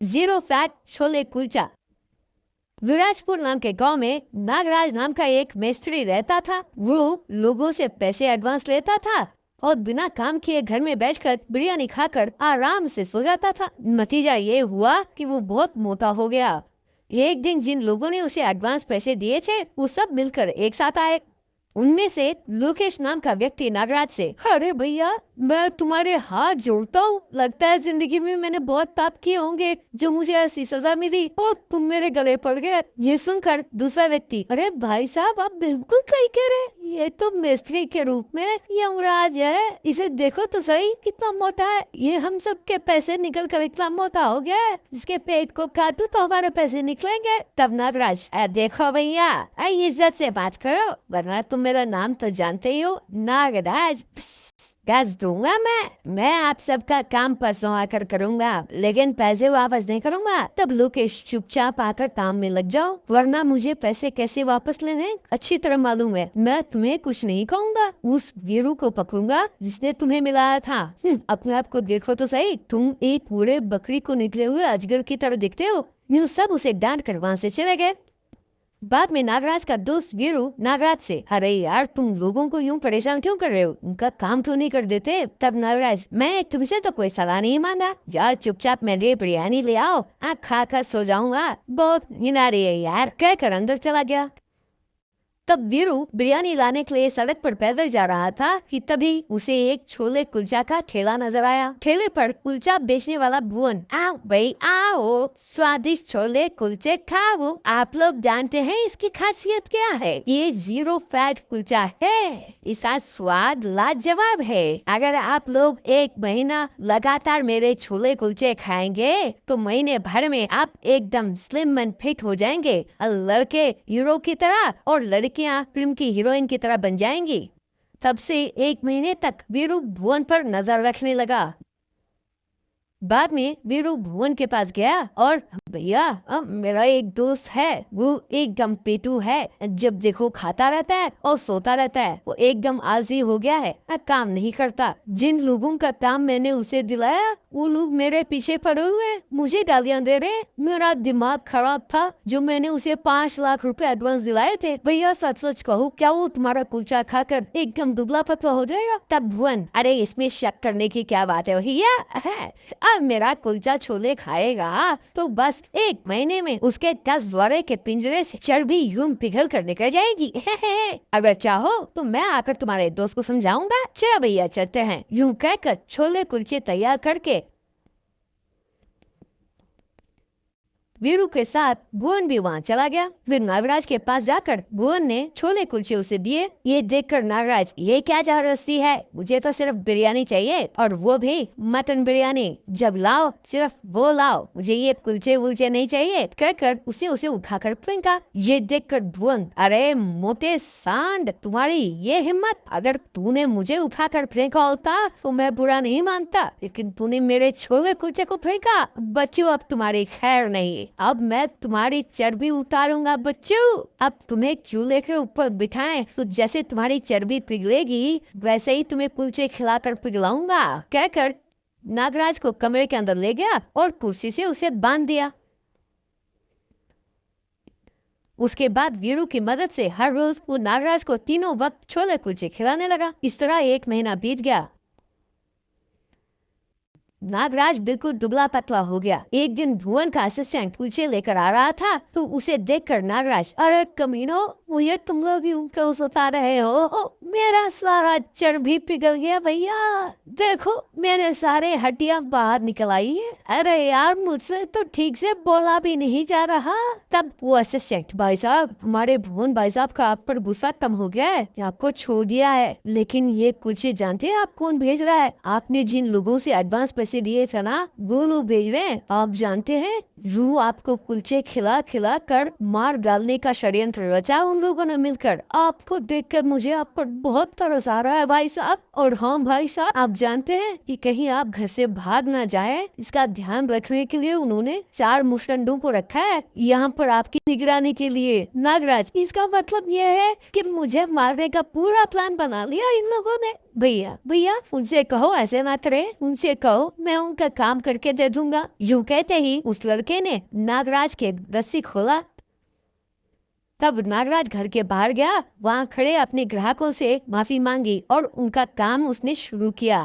Zero fat chole kulcha. Virajpur नाम के गांव में नागराज नाम का एक मिस्त्री रहता था। वो लोगों से पैसे एडवांस लेता था और बिना काम किए घर में बैठकर बिरयानी खाकर आराम से सो जाता था। नतीजा ये हुआ कि वो बहुत मोटा हो गया। एक दिन जिन लोगों ने उसे एडवांस पैसे दिए थे वो सब मिलकर एक साथ आए। उनमें से लोकेश नाम का व्यक्ति नागराज से, अरे भैया, मैं तुम्हारे हाथ जोड़ता हूँ, लगता है जिंदगी में मैंने बहुत पाप किए होंगे जो मुझे ऐसी सजा मिली और तुम मेरे गले पड़ गए। ये सुनकर दूसरा व्यक्ति, अरे भाई साहब, आप बिल्कुल सही कह रहे हैं, ये तो मिस्त्री के रूप में यमराज है, इसे देखो तो सही कितना मोटा है। ये हम सब के पैसे निकल कर इतना मोटा हो गया है, इसके पेट को काटू तो हमारे पैसे निकलेंगे। तब नागराज, देखो भैया, इज्जत से बात करो वरना तुम मेरा नाम तो जानते ही हो, नागराज। गैस दूंगा मैं आप सबका काम परसों आकर करूंगा, लेकिन पैसे वापस नहीं करूंगा। तब लोकेश, चुपचाप आकर काम में लग जाओ वरना मुझे पैसे कैसे वापस लेने अच्छी तरह मालूम है। मैं तुम्हें कुछ नहीं कहूंगा, उस वीरू को पकड़ूंगा जिसने तुम्हें मिलाया था। अपने आप को देखो तो सही, तुम एक पूरे बकरी को निकले हुए अजगर की तरह दिखते हो। यूं सब उसे डांट कर वहां से चले गए। बाद में नागराज का दोस्त वीरू नागराज से, अरे यार, तुम लोगों को यूं परेशान क्यों कर रहे हो, उनका काम क्यों नहीं कर देते। तब नागराज, मैं तुमसे तो कोई सलाह नहीं मांगा यार, चुपचाप मेरे लिए बिरयानी ले आओ, खा कर सो जाऊंगा, बहुत नींद आ रही है यार, कहकर अंदर चला गया। तब वीरू बिरयानी लाने के लिए सड़क पर पैदल जा रहा था कि तभी उसे एक छोले कुलचा का ठेला नजर आया। ठेले पर कुलचा बेचने वाला भुवन, आओ भाई आओ, स्वादिष्ट छोले कुलचे खाओ। आप लोग जानते हैं इसकी खासियत क्या है? ये जीरो फैट कुलचा है, इसका स्वाद लाजवाब है। अगर आप लोग एक महीना लगातार मेरे छोले कुलचे खाएंगे तो महीने भर में आप एकदम स्लिम एंड फिट हो जाएंगे, और लड़के हीरो की तरह और लड़कियां फिल्म की हीरोइन की तरह बन जाएंगी। तब से एक महीने तक वीरू भुवन पर नजर रखने लगा। बाद में वीरू भुवन के पास गया और, भैया, मेरा एक दोस्त है, वो एकदम पेटू है, जब देखो खाता रहता है और सोता रहता है, वो एकदम आलसी हो गया है, काम नहीं करता। जिन लोगों का काम मैंने उसे दिलाया वो लोग मेरे पीछे पड़े हुए मुझे गालियां दे रहे। मेरा दिमाग खराब था जो मैंने उसे 5 लाख रुपए एडवांस दिलाए थे। भैया सच सच कहो, क्या वो तुम्हारा कुलचा खाकर एकदम दुबला पतला हो जाएगा? तब भुवन, अरे इसमें शक करने की क्या बात है भैया, अब मेरा कुलचा छोले खाएगा तो बस एक महीने में उसके 10 द्वारे के पिंजरे से चर्बी यूं पिघल कर निकल जाएगी। अगर चाहो तो मैं आकर तुम्हारे दोस्त को समझाऊंगा। चलो भैया चलते हैं। यूं कहकर छोले कुलचे तैयार करके वीरू के साथ भुवन भी वहाँ चला गया। फिर नागराज के पास जाकर भुवन ने छोले कुलचे उसे दिए। ये देखकर नागराज, ये क्या जबरदस्ती है, मुझे तो सिर्फ बिरयानी चाहिए, और वो भी मटन बिरयानी। जब लाओ सिर्फ वो लाओ, मुझे ये कुलचे वुलचे नहीं चाहिए, कहकर उसे उसे उठाकर फेंका। ये देखकर भुवन, अरे मोटे सांड, तुम्हारी ये हिम्मत, अगर तूने मुझे उठाकर फेंका होता तो मैं बुरा नहीं मानता, लेकिन तूने मेरे छोले कुलचे को फेंका। बच्चों, अब तुम्हारी खैर नहीं, अब मैं तुम्हारी चर्बी उतारूंगा बच्चों। अब तुम्हें चूल्हे के ऊपर बिठाएं तो जैसे तुम्हारी चर्बी पिघलेगी वैसे ही तुम्हें कुलचे खिलाकर पिघलाऊंगा, कहकर नागराज को कमरे के अंदर ले गया और कुर्सी से उसे बांध दिया। उसके बाद वीरू की मदद से हर रोज वो नागराज को तीनों वक्त छोले कुलचे खिलाने लगा। इस तरह 1 महीना बीत गया। नागराज बिल्कुल दुबला पतला हो गया। एक दिन भुवन का असिस्टेंट कुलचे लेकर आ रहा था तो उसे देखकर नागराज, अरे कमीनो, मुझे तुम लोग यूं क्यों सता रहे हो? मेरा सारा चर्बी पिघल गया भैया, देखो मेरे सारे हड्डियां बाहर निकल आई है। अरे यार, मुझसे तो ठीक से बोला भी नहीं जा रहा। तब वो असिस्टेंट, भाई साहब, हमारे भुवन भाई साहब का आप पर गुस्सा कम हो गया है, आपको छोड़ दिया है, लेकिन ये कुलचे जानते हैं आप कौन भेज रहा है? आपने जिन लोगों से एडवांस पैसे दिए थे ना, वो लोग भेज रहे हैं। आप जानते हैं, यूं आपको कुलचे खिला खिला कर मार डालने का षड्यंत्र रचा उन्होंने। उन लोगों ने मिलकर आपको देखकर मुझे आप पर बहुत तरस आ रहा है भाई साहब। और हाँ भाई साहब, आप जानते हैं कि कहीं आप घर से भाग ना जाए, इसका ध्यान रखने के लिए उन्होंने 4 मुस्टंडों को रखा है यहाँ पर आपकी निगरानी के लिए। नागराज, इसका मतलब यह है कि मुझे मारने का पूरा प्लान बना लिया इन लोगों ने। भैया भैया, उनसे कहो ऐसे ना करे, उनसे कहो मैं उनका काम करके दे दूंगा। यूं कहते ही उस लड़के ने नागराज के रस्सी खोला। तब नागराज घर के बाहर गया, वहाँ खड़े अपने ग्राहकों से माफी मांगी और उनका काम उसने शुरू किया।